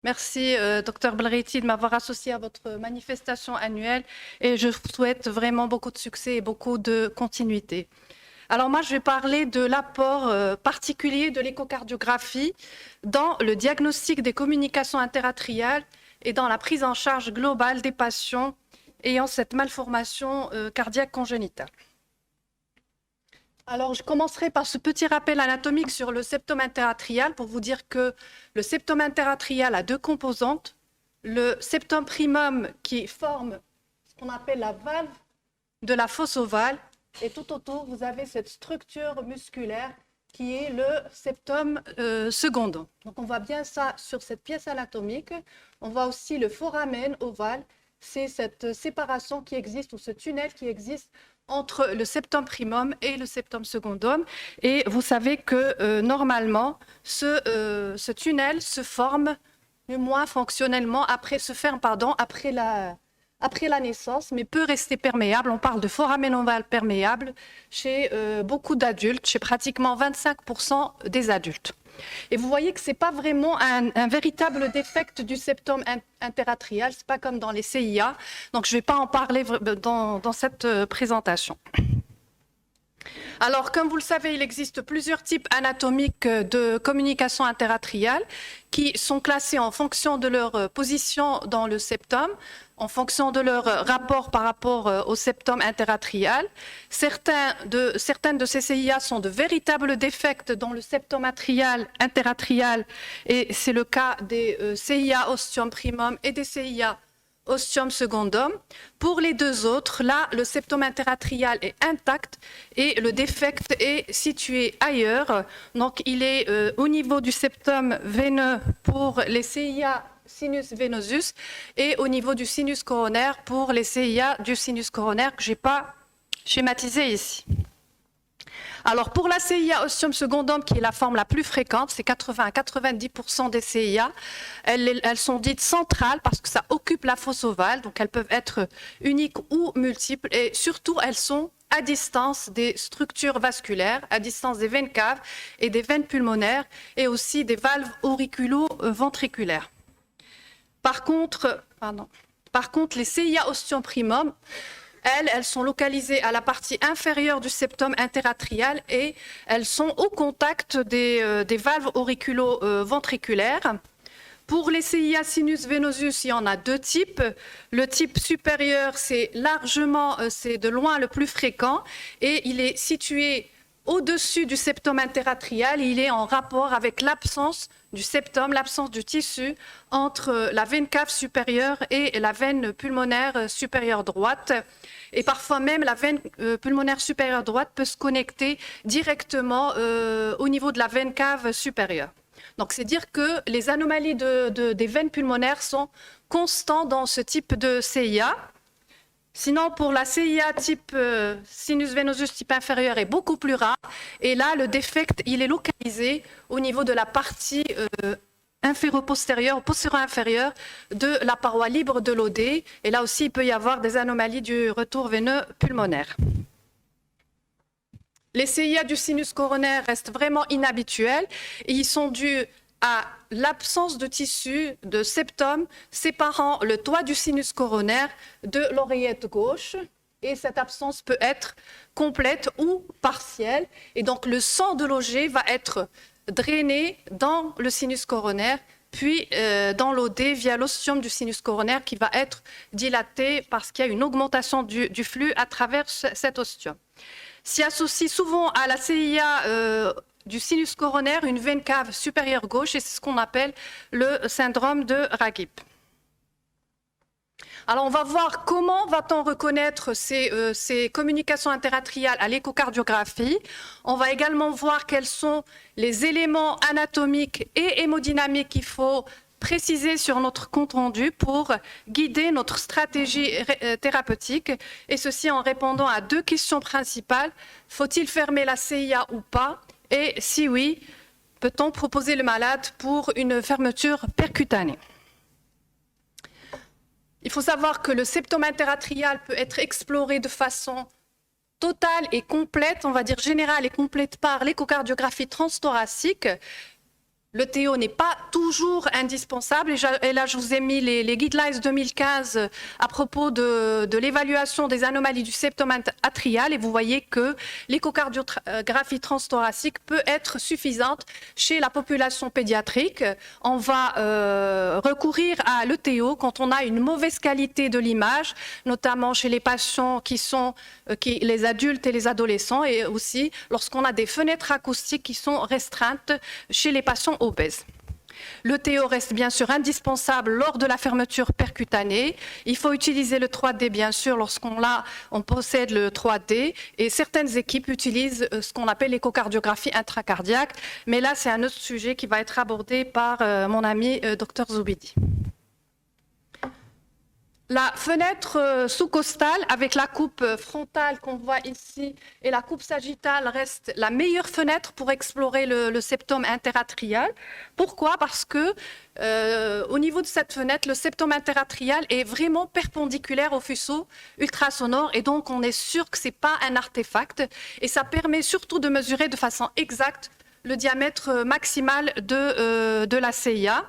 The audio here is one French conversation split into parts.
Merci, Dr Belreiti, de m'avoir associé à votre manifestation annuelle et je vous souhaite vraiment beaucoup de succès et beaucoup de continuité. Alors moi, je vais parler de l'apport particulier de l'échocardiographie dans le diagnostic des communications interatriales et dans la prise en charge globale des patients ayant cette malformation cardiaque congénitale. Alors, je commencerai par ce petit rappel anatomique sur le septum interatrial pour vous dire que le septum interatrial a deux composantes. Le septum primum qui forme ce qu'on appelle la valve de la fosse ovale et tout autour, vous avez cette structure musculaire qui est le septum secondum. Donc, on voit bien ça sur cette pièce anatomique. On voit aussi le foramen ovale. C'est cette séparation qui existe ou ce tunnel qui existe entre le septum primum et le septum secondum. Et vous savez que normalement, ce tunnel se forme, du moins fonctionnellement, se ferme après la naissance, mais peut rester perméable. On parle de foramen ovale perméable chez beaucoup d'adultes, chez pratiquement 25% des adultes. Et vous voyez que ce n'est pas vraiment un véritable défect du septum interatrial, ce n'est pas comme dans les CIA, donc je ne vais pas en parler dans cette présentation. Alors, comme vous le savez, il existe plusieurs types anatomiques de communication interatriale qui sont classés en fonction de leur position dans le septum, en fonction de leur rapport par rapport au septum interatrial. Certaines de ces CIA sont de véritables défects dans le septum interatrial et c'est le cas des CIA ostium primum et des CIA ostium secondum. Pour les deux autres, là, le septum interatrial est intact et le défect est situé ailleurs. Donc, il est au niveau du septum veineux pour les CIA sinus venosus et au niveau du sinus coronaire pour les CIA du sinus coronaire que je n'ai pas schématisé ici. Alors pour la CIA ostium secondum, qui est la forme la plus fréquente, c'est 80 à 90% des CIA, elles sont dites centrales parce que ça occupe la fosse ovale, donc elles peuvent être uniques ou multiples et surtout elles sont à distance des structures vasculaires, à distance des veines caves et des veines pulmonaires et aussi des valves auriculo-ventriculaires. Par contre, les CIA ostium primum, elles sont localisées à la partie inférieure du septum interatrial et elles sont au contact des valves auriculo-ventriculaires. Pour les CIA sinus venosus, il y en a deux types. Le type supérieur, c'est de loin le plus fréquent et il est situé au-dessus du septum interatrial. Il est en rapport avec l'absence du septum, l'absence du tissu entre la veine cave supérieure et la veine pulmonaire supérieure droite. Et parfois même, la veine pulmonaire supérieure droite peut se connecter directement au niveau de la veine cave supérieure. Donc, c'est dire que les anomalies des veines pulmonaires sont constantes dans ce type de CIA. Sinon, pour la CIA type sinus venosus type inférieur est beaucoup plus rare. Et là, le défect, il est localisé au niveau de la partie inféro-postérieure, postéro-inférieure de la paroi libre de l'OD. Et là aussi, il peut y avoir des anomalies du retour veineux pulmonaire. Les CIA du sinus coronaire restent vraiment inhabituels et ils sont dus à l'absence de tissu de septum séparant le toit du sinus coronaire de l'oreillette gauche. Et cette absence peut être complète ou partielle. Et donc, le sang de l'OG va être drainé dans le sinus coronaire, puis dans l'OD via l'ostium du sinus coronaire qui va être dilaté parce qu'il y a une augmentation du flux à travers cet ostium. S'y associe souvent à la CIA du sinus coronaire une veine cave supérieure gauche et c'est ce qu'on appelle le syndrome de Raghib. Alors, on va voir comment va-t-on reconnaître ces communications interatriales à l'échocardiographie. On va également voir quels sont les éléments anatomiques et hémodynamiques qu'il faut préciser sur notre compte-rendu pour guider notre stratégie thérapeutique, et ceci en répondant à deux questions principales. Faut-il fermer la CIA ou pas? Et si oui, peut-on proposer le malade pour une fermeture percutanée? Il faut savoir que le septum interatrial peut être exploré de façon totale et complète, on va dire générale et complète par l'échocardiographie transthoracique. Le TO n'est pas toujours indispensable et là je vous ai mis les guidelines 2015 à propos de l'évaluation des anomalies du septum atrial et vous voyez que l'échocardiographie transthoracique peut être suffisante chez la population pédiatrique. On va recourir à l'ETO quand on a une mauvaise qualité de l'image, notamment chez les patients les adultes et les adolescents et aussi lorsqu'on a des fenêtres acoustiques qui sont restreintes chez les patients obèses. Le TO reste bien sûr indispensable lors de la fermeture percutanée. Il faut utiliser le 3D bien sûr lorsqu'on possède le 3D et certaines équipes utilisent ce qu'on appelle l'échocardiographie intracardiaque. Mais là, c'est un autre sujet qui va être abordé par mon ami Dr Zoubidi. La fenêtre sous-costale avec la coupe frontale qu'on voit ici et la coupe sagittale reste la meilleure fenêtre pour explorer le septum interatrial. Pourquoi? Parce que au niveau de cette fenêtre, le septum interatrial est vraiment perpendiculaire au faisceau ultrasonore et donc on est sûr que ce n'est pas un artefact et ça permet surtout de mesurer de façon exacte le diamètre maximal de la CIA.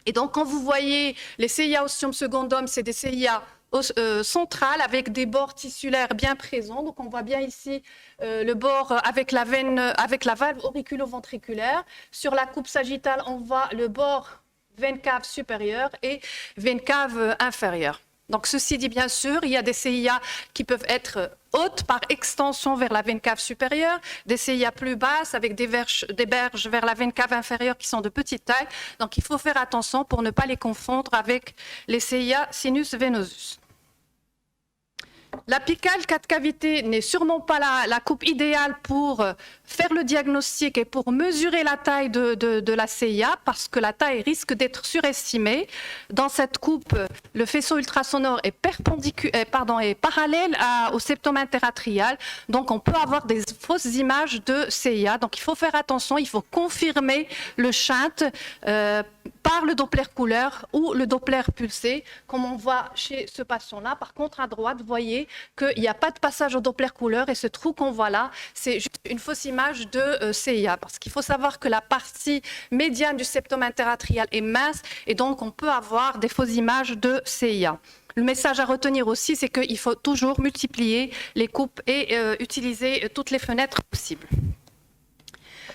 Et donc, quand vous voyez les CIA ostium secundum, c'est des CIA centrales avec des bords tissulaires bien présents. Donc, on voit bien ici le bord avec la valve auriculo-ventriculaire. Sur la coupe sagittale, on voit le bord veine cave supérieure et veine cave inférieure. Donc, ceci dit, bien sûr, il y a des CIA qui peuvent être hautes par extension vers la veine cave supérieure, des CIA plus basses avec des berges vers la veine cave inférieure qui sont de petite taille. Donc, il faut faire attention pour ne pas les confondre avec les CIA sinus venosus. L'apicale 4 cavités n'est sûrement pas la coupe idéale pour faire le diagnostic et pour mesurer la taille de la CIA parce que la taille risque d'être surestimée. Dans cette coupe, le faisceau ultrasonore est parallèle au septum interatrial, donc on peut avoir des fausses images de CIA. Donc il faut faire attention, il faut confirmer le shunt par le Doppler couleur ou le Doppler pulsé, comme on voit chez ce patient-là. Par contre, à droite, vous voyez qu'il n'y a pas de passage au Doppler couleur et ce trou qu'on voit là, c'est juste une fausse image de CIA. Parce qu'il faut savoir que la partie médiane du septum interatrial est mince et donc on peut avoir des fausses images de CIA. Le message à retenir aussi, c'est qu'il faut toujours multiplier les coupes et utiliser toutes les fenêtres possibles.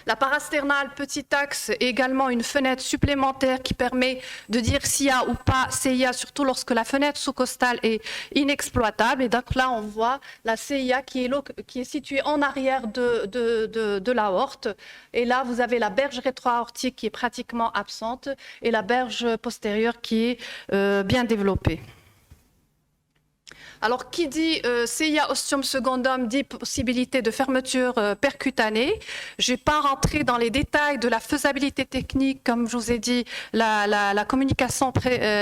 La parasternale petit axe est également une fenêtre supplémentaire qui permet de dire s'il y a ou pas CIA, surtout lorsque la fenêtre sous-costale est inexploitable. Et donc là, on voit la CIA qui est située en arrière de l'aorte. Et là, vous avez la berge rétro-aortique qui est pratiquement absente et la berge postérieure qui est bien développée. Alors, qui dit CIA ostium secundum dit possibilité de fermeture percutanée. Je ne vais pas rentrer dans les détails de la faisabilité technique. Comme je vous ai dit, la communication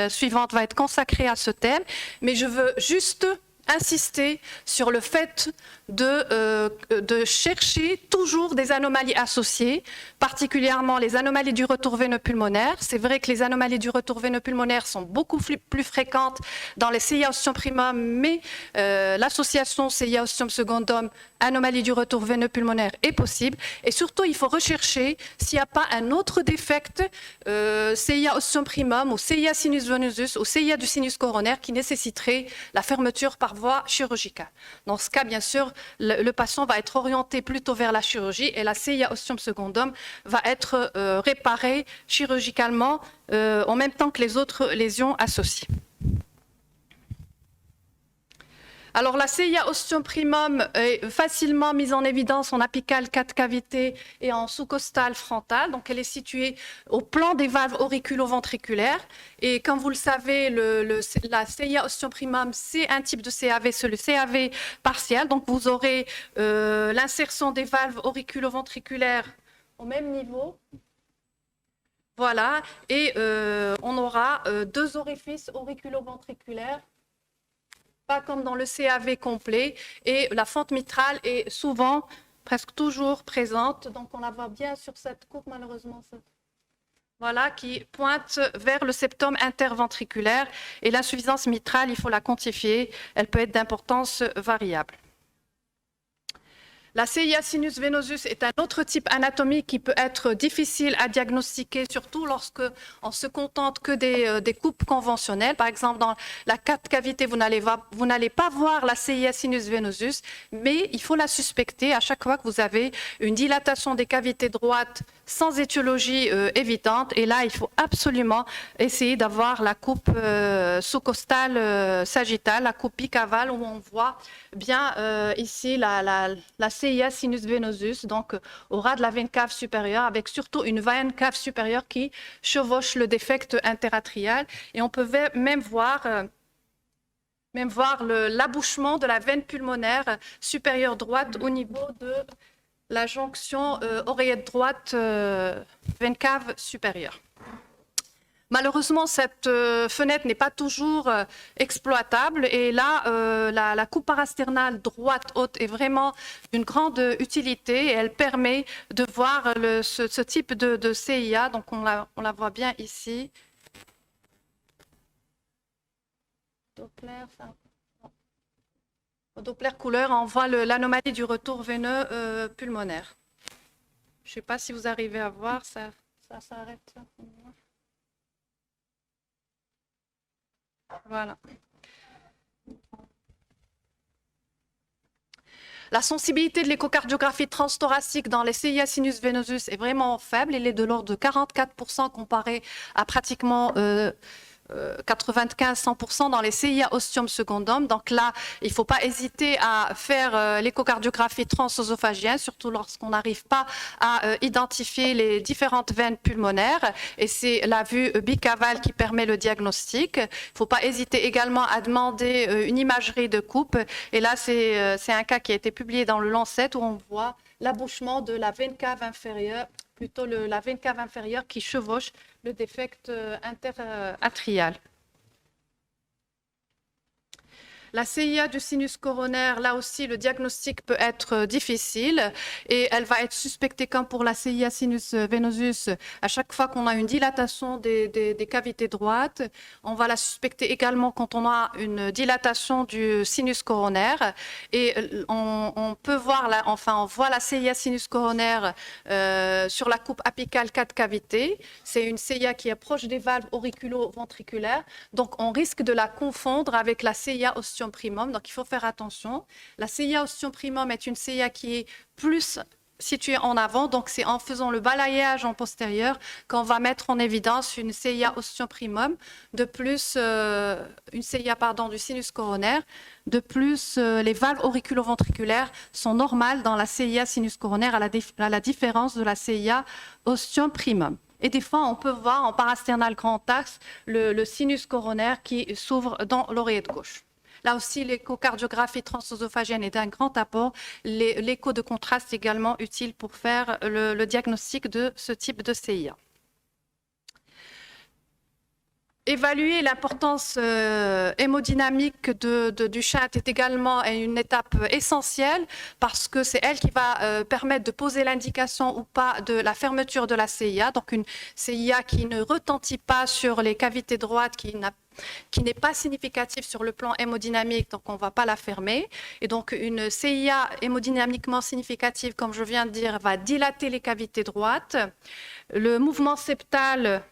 suivante va être consacrée à ce thème. Mais je veux juste insister sur le fait de chercher toujours des anomalies associées, particulièrement les anomalies du retour veineux pulmonaire. C'est vrai que les anomalies du retour veineux pulmonaire sont beaucoup plus fréquentes dans les CIA ostium primum, mais l'association CIA ostium secundum, anomalie du retour veineux pulmonaire est possible. Et surtout, il faut rechercher s'il n'y a pas un autre défect, CIA ostium primum ou CIA sinus venosus ou CIA du sinus coronaire qui nécessiterait la fermeture par voie chirurgicale. Dans ce cas, bien sûr, le patient va être orienté plutôt vers la chirurgie et la CIA ostium secundum va être réparée chirurgicalement en même temps que les autres lésions associées. Alors la CIA ostium primum est facilement mise en évidence en apicale 4 cavités et en sous-costale frontale. Donc elle est située au plan des valves auriculo-ventriculaires. Et comme vous le savez, la CIA ostium primum, c'est un type de CAV, c'est le CAV partiel. Donc vous aurez l'insertion des valves auriculo-ventriculaires au même niveau. Voilà, et on aura deux orifices auriculo-ventriculaires, pas comme dans le CAV complet, et la fente mitrale est souvent, presque toujours présente, donc on la voit bien sur cette coupe malheureusement, voilà, qui pointe vers le septum interventriculaire, et l'insuffisance mitrale, il faut la quantifier, elle peut être d'importance variable. La CIA sinus venosus est un autre type anatomique qui peut être difficile à diagnostiquer, surtout lorsque on se contente que des coupes conventionnelles. Par exemple, dans la cavité, vous n'allez pas voir la CIA sinus venosus, mais il faut la suspecter à chaque fois que vous avez une dilatation des cavités droites sans étiologie évidente. Et là, il faut absolument essayer d'avoir la coupe sous-costale sagittale, la coupe bicavale, où on voit bien ici la CIA sinus venosus, donc au ras de la veine cave supérieure, avec surtout une veine cave supérieure qui chevauche le défect interatrial. Et on peut même voir l'abouchement de la veine pulmonaire supérieure droite au niveau de la jonction oreillette droite, veine cave supérieure. Malheureusement, cette fenêtre n'est pas toujours exploitable et là, la coupe parasternale droite haute est vraiment d'une grande utilité et elle permet de voir ce type de CIA. Donc, on la voit bien ici. Doppler, ça. Au Doppler couleur, on voit l'anomalie du retour veineux pulmonaire. Je ne sais pas si vous arrivez à voir, ça s'arrête. Voilà. La sensibilité de l'échocardiographie transthoracique dans les CIA sinus venosus est vraiment faible. Elle est de l'ordre de 44% comparé à pratiquement 95-100% dans les CIA ostium secundum. Donc là, il ne faut pas hésiter à faire l'échocardiographie transœsophagienne, surtout lorsqu'on n'arrive pas à identifier les différentes veines pulmonaires. Et c'est la vue bicavale qui permet le diagnostic. Il ne faut pas hésiter également à demander une imagerie de coupe. Et là, c'est un cas qui a été publié dans le Lancet où on voit l'abouchement de la veine cave inférieure, plutôt la veine cave inférieure qui chevauche le défect interatrial. La CIA du sinus coronaire, là aussi, le diagnostic peut être difficile et elle va être suspectée comme pour la CIA sinus venosus à chaque fois qu'on a une dilatation des cavités droites. On va la suspecter également quand on a une dilatation du sinus coronaire et on peut voir, on voit la CIA sinus coronaire sur la coupe apicale 4 cavités. C'est une CIA qui est proche des valves auriculo-ventriculaires, donc on risque de la confondre avec la CIA ostium primum, donc il faut faire attention. La CIA ostium primum est une CIA qui est plus située en avant, donc c'est en faisant le balayage en postérieur qu'on va mettre en évidence une CIA ostium primum, de plus une CIA du sinus coronaire. De plus, les valves auriculo-ventriculaires sont normales dans la CIA sinus coronaire à la différence de la CIA ostium primum. Et des fois, on peut voir en parasternal grand axe le sinus coronaire qui s'ouvre dans l'oreillette gauche. Là aussi, l'échocardiographie transœsophagienne est d'un grand apport. L'écho de contraste est également utile pour faire le diagnostic de ce type de CIA. Évaluer l'importance hémodynamique du shunt est également une étape essentielle parce que c'est elle qui va permettre de poser l'indication ou pas de la fermeture de la CIA. Donc une CIA qui ne retentit pas sur les cavités droites, qui n'est pas significative sur le plan hémodynamique, donc on ne va pas la fermer. Et donc une CIA hémodynamiquement significative, comme je viens de dire, va dilater les cavités droites. Le mouvement septal,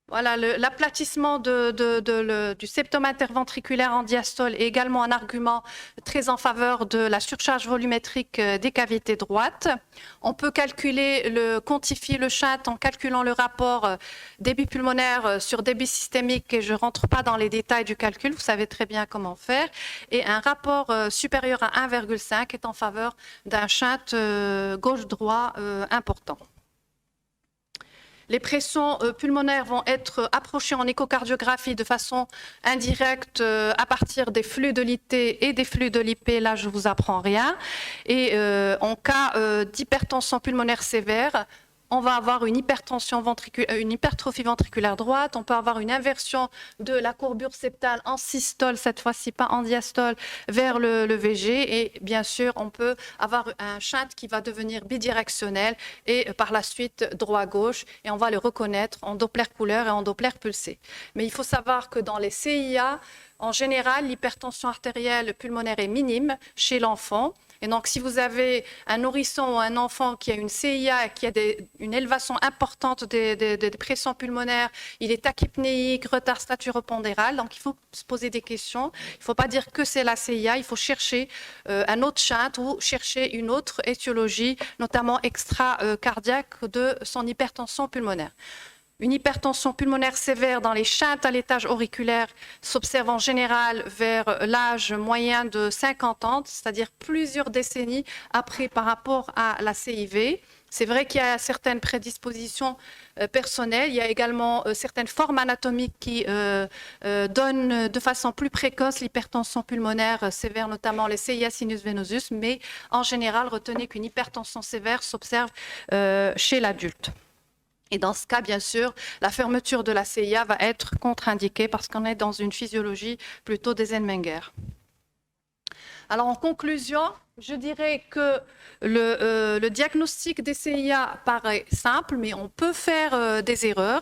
voilà, l'aplatissement du septum interventriculaire en diastole est également un argument très en faveur de la surcharge volumétrique des cavités droites. On peut quantifier le shunt en calculant le rapport débit pulmonaire sur débit systémique, et je ne rentre pas dans les détails du calcul, vous savez très bien comment faire. Et un rapport supérieur à 1,5 est en faveur d'un shunt gauche-droit important. Les pressions pulmonaires vont être approchées en échocardiographie de façon indirecte à partir des flux de l'IT et des flux de l'IP. Là, je ne vous apprends rien. Et en cas d'hypertension pulmonaire sévère, on va avoir une une hypertrophie ventriculaire droite, on peut avoir une inversion de la courbure septale en systole, cette fois-ci pas en diastole, vers le VG. Et bien sûr, on peut avoir un shunt qui va devenir bidirectionnel et par la suite droit-gauche. Et on va le reconnaître en Doppler couleur et en Doppler pulsé. Mais il faut savoir que dans les CIA, en général, l'hypertension artérielle pulmonaire est minime chez l'enfant. Et donc, si vous avez un nourrisson ou un enfant qui a une CIA, qui a une élévation importante des pressions pulmonaires, il est tachypnéique, retard staturo-pondéral, donc il faut se poser des questions. Il ne faut pas dire que c'est la CIA, il faut chercher un autre shunt ou chercher une autre étiologie, notamment extra-cardiaque de son hypertension pulmonaire. Une hypertension pulmonaire sévère dans les shunts à l'étage auriculaire s'observe en général vers l'âge moyen de 50 ans, c'est-à-dire plusieurs décennies après par rapport à la CIV. C'est vrai qu'il y a certaines prédispositions personnelles, il y a également certaines formes anatomiques qui donnent de façon plus précoce l'hypertension pulmonaire sévère, notamment les CIA sinus venosus, mais en général, retenez qu'une hypertension sévère s'observe chez l'adulte. Et dans ce cas, bien sûr, la fermeture de la CIA va être contre-indiquée parce qu'on est dans une physiologie plutôt d'Eisenmenger. Alors, en conclusion, je dirais que le diagnostic des CIA paraît simple, mais on peut faire des erreurs,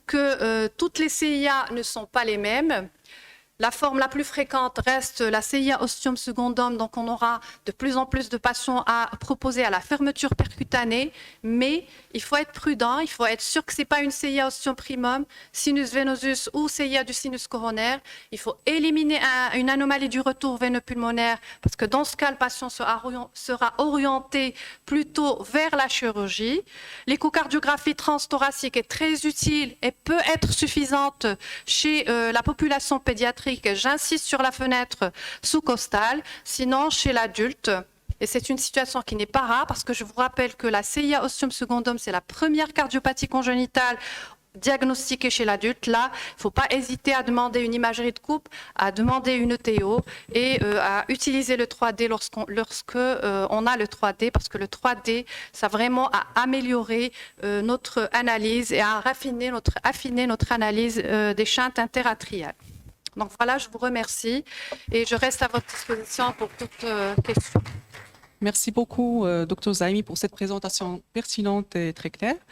que toutes les CIA ne sont pas les mêmes. La forme la plus fréquente reste la CIA ostium secundum, donc on aura de plus en plus de patients à proposer à la fermeture percutanée, mais il faut être prudent, il faut être sûr que ce n'est pas une CIA ostium primum, sinus venosus ou CIA du sinus coronaire. Il faut éliminer une anomalie du retour veineux pulmonaire, parce que dans ce cas, le patient sera orienté plutôt vers la chirurgie. L'échocardiographie transthoracique est très utile et peut être suffisante chez la population pédiatrique. J'insiste sur la fenêtre sous-costale, sinon chez l'adulte. Et c'est une situation qui n'est pas rare parce que je vous rappelle que la CIA ostium secundum, c'est la première cardiopathie congénitale diagnostiquée chez l'adulte. Là, il ne faut pas hésiter à demander une imagerie de coupe, à demander une ETO et à utiliser le 3D lorsque on a le 3D, parce que le 3D, ça vraiment à améliorer notre analyse et à affiner notre analyse des shunts interatriales. Donc voilà, je vous remercie et je reste à votre disposition pour toute question. Merci beaucoup, Dr Zaimi, pour cette présentation pertinente et très claire.